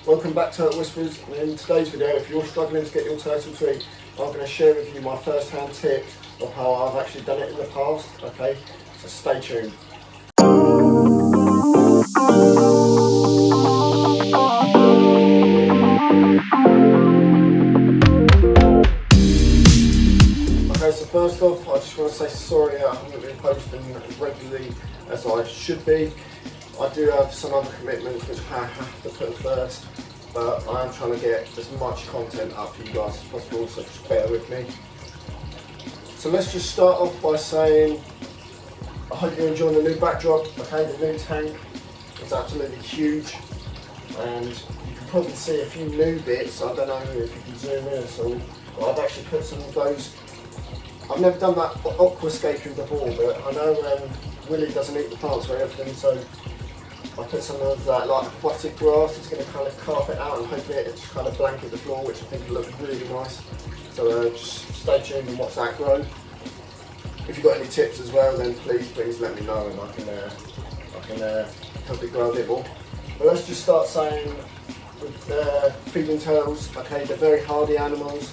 Welcome back to Turtle Whispers. In today's video, if you're struggling to get your turtle to eat, I'm going to share with you my first hand tip of how I've actually done it in the past, okay? So stay tuned. Okay, so first off, I just want to say sorry I haven't been posting as regularly as I should be. I do have some other commitments which I have to put first, but I am trying to get as much content up for you guys as possible, so just bear with me. So let's just start off by saying I hope you're enjoying the new backdrop. Okay, the new tank is absolutely huge, and you can probably see a few new bits. I don't know if you can zoom in at all, but I've actually put some of those. I've never done that aquascaping before, but I know Willie doesn't eat the plants very often, so I put some of that like aquatic grass. It's going to kind of carpet out and hopefully it just kind of blanket the floor, which I think will look really nice. So just stay tuned and watch that grow. If you've got any tips as well, then please let me know, and I can help it grow a bit more. But let's just start saying with feeding turtles. Okay, they're very hardy animals.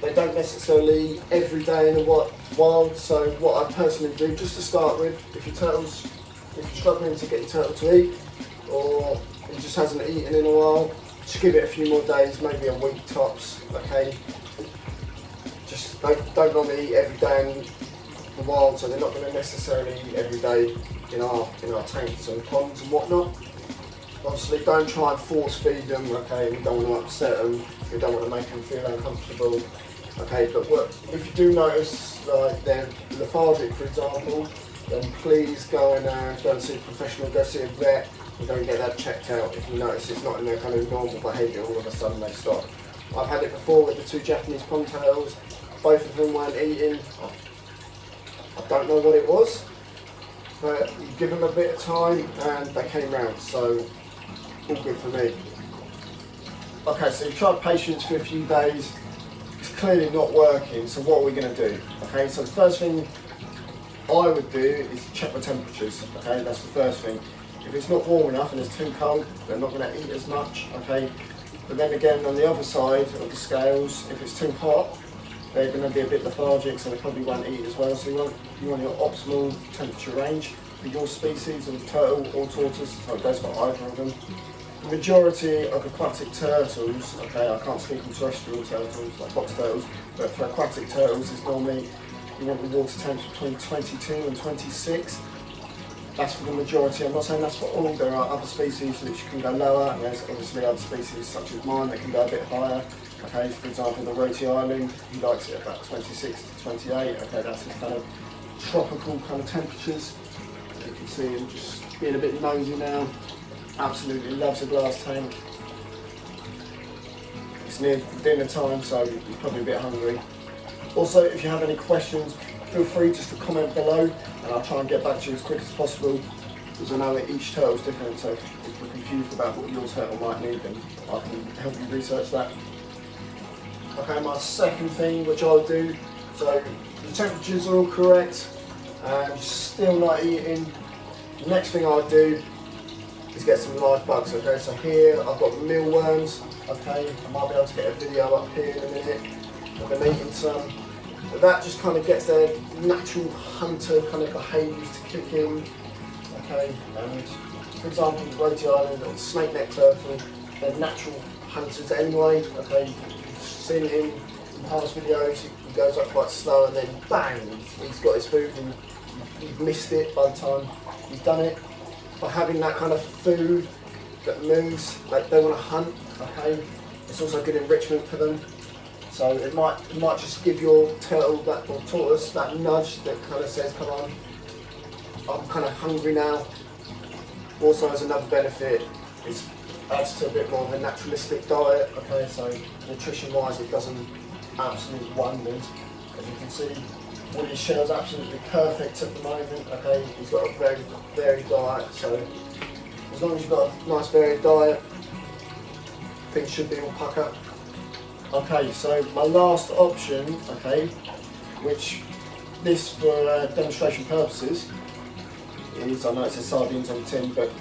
They don't necessarily eat every day in the wild. So what I personally do, just to start with, if you're struggling to get your turtle to eat, or he just hasn't eaten in a while, just give it a few more days, maybe a week tops, okay? Just don't normally eat every day in the wild, so they're not going to necessarily eat every day in our tanks and ponds and whatnot. Obviously don't try and force feed them, okay? We don't want to upset them, we don't want to make them feel uncomfortable, okay? But if you do notice like they're lethargic, for example, then please go and see a professional, go see a vet, and go and get that checked out. If you notice it's not in their kind of normal behaviour, all of a sudden they stop. I've had it before with the two Japanese pond turtles. Both of them weren't eating. I don't know what it was, but you give them a bit of time and they came round, so all good for me. Okay, so you've tried patience for a few days. It's clearly not working, so what are we going to do? Okay, so the first thing I would do is check the temperatures. Okay, that's the first thing. If it's not warm enough and it's too cold, they're not going to eat as much. Okay, but then again, on the other side of the scales, if it's too hot, they're going to be a bit lethargic, so they probably won't eat as well. So you want your optimal temperature range for your species of turtle or tortoise. So it goes for either of them. The majority of aquatic turtles, okay, I can't speak on terrestrial turtles like box turtles, but for aquatic turtles, it's normally you want the water temps between 22 and 26. That's for the majority. I'm not saying that's for all. There are other species which can go lower, and there's obviously other species such as mine that can go a bit higher. Okay, for example, the Roti Island, he likes it about 26 to 28. Okay, that's his kind of tropical kind of temperatures. You can see him just being a bit nosy now. Absolutely loves a glass tank. It's near dinner time, so he's probably a bit hungry. Also, if you have any questions, feel free just to comment below, and I'll try and get back to you as quick as possible, because I know that each turtle is different, so if you're confused about what your turtle might need, then I can help you research that. Okay, my second thing which I'll do, so the temperatures are all correct, and still not eating. The next thing I'll do is get some live bugs. Okay, so here I've got mealworms. Okay, I might be able to get a video up here in a minute of them eating some. But that just kind of gets their natural hunter kind of behaviours to kick in. Okay, and for example, the Roti Island or the snake neck turtle, they're natural hunters anyway. Okay, you've seen him in past videos, he goes up quite slow and then bang, he's got his food and you've missed it by the time you've done it. By having that kind of food that moves, like they want to hunt, okay, it's also good enrichment for them. So it might just give your turtle that, or tortoise that nudge that kind of says, come on, I'm kind of hungry now. Also as another benefit, it adds to a bit more of a naturalistic diet. Okay, so nutrition wise it does absolute wonders. As you can see, Willie's shell's absolutely perfect at the moment. Okay, he's got a very varied diet, so as long as you've got a nice varied diet, things should be all pucker. Okay, so my last option, okay, which this for demonstration purposes is, I know it says sardines on the tin, but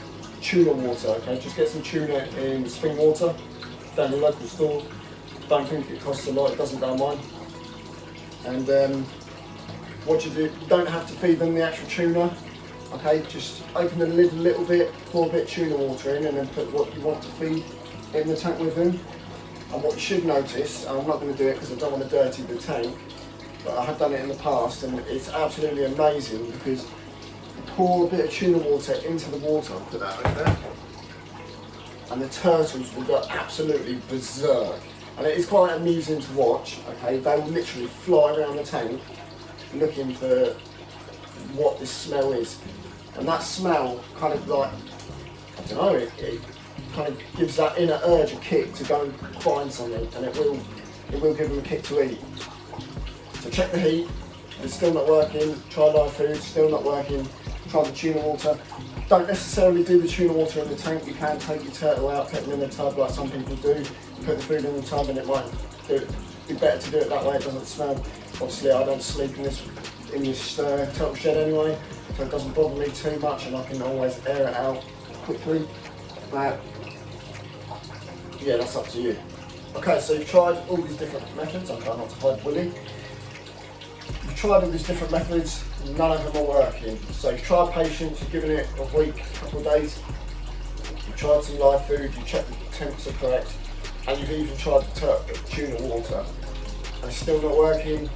tuna water, okay? Just get some tuna in spring water down the local store. Don't think it costs a lot, it doesn't down mine. And what you do, you don't have to feed them the actual tuna, okay? Just open the lid a little bit, pour a bit of tuna water in, and then put what you want to feed in the tank with them. And what you should notice, and I'm not going to do it because I don't want to dirty the tank, but I have done it in the past, and it's absolutely amazing because you pour a bit of tuna water into the water, put that over there, and the turtles will go absolutely berserk. And it is quite amusing to watch, okay? They will literally fly around the tank looking for what this smell is. And that smell kind of like, I don't know, it kind of gives that inner urge a kick to go and find something, and it will give them a kick to eat. So check the heat, if it's still not working, try live food, still not working, try the tuna water. Don't necessarily do the tuna water in the tank, you can take your turtle out, put them in the tub like some people do, put the food in the tub, and it might be better to do it that way, it doesn't smell. Obviously I don't sleep in this turtle shed anyway, so it doesn't bother me too much, and I can always air it out quickly. But yeah, that's up to you. Okay, so you've tried all these different methods. I'm trying not to hide Willy. You've tried all these different methods, none of them are working. So you've tried patience, you've given it a week, a couple of days. You've tried some live food, you've checked the temps are correct, and you've even tried the tuna water, and it's still not working.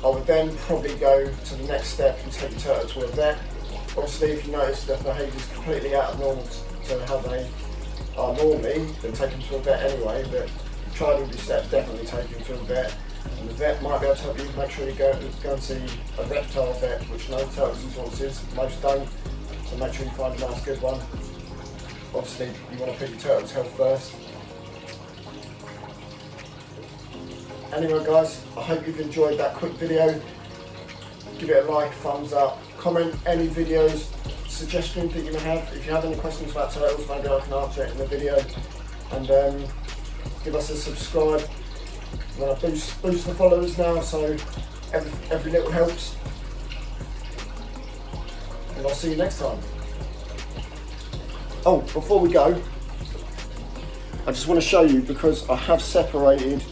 I would then probably go to the next step and take your turtle to a vet. Obviously, if you notice that behaviour is completely out of normal to how they are normally, then take them to a vet anyway. But try all these steps, definitely take them to a vet. And the vet might be able to help you make sure you go and see a reptile vet, which knows turtles and tortoises, most don't. So make sure you find a nice good one. Obviously, you want to put your turtle's health first. Anyway guys, I hope you've enjoyed that quick video. Give it a like, thumbs up, comment any videos, suggestions that you may have. If you have any questions about turtles, maybe I can answer it in the video. And give us a subscribe. I'm going to boost the followers now, so every little helps. And I'll see you next time. Oh, before we go, I just want to show you, because I have separated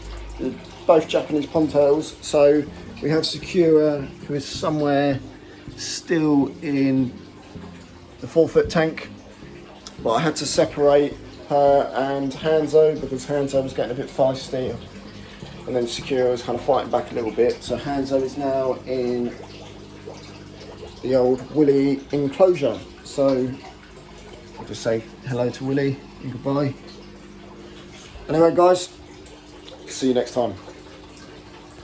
both Japanese pond turtles. So we have Sakura, who is somewhere still in the 4-foot tank, but I had to separate her and Hanzo because Hanzo was getting a bit feisty, and then Sakura was kind of fighting back a little bit. So Hanzo is now in the old Willy enclosure. So I'll just say hello to Willy and goodbye. Anyway guys, see you next time.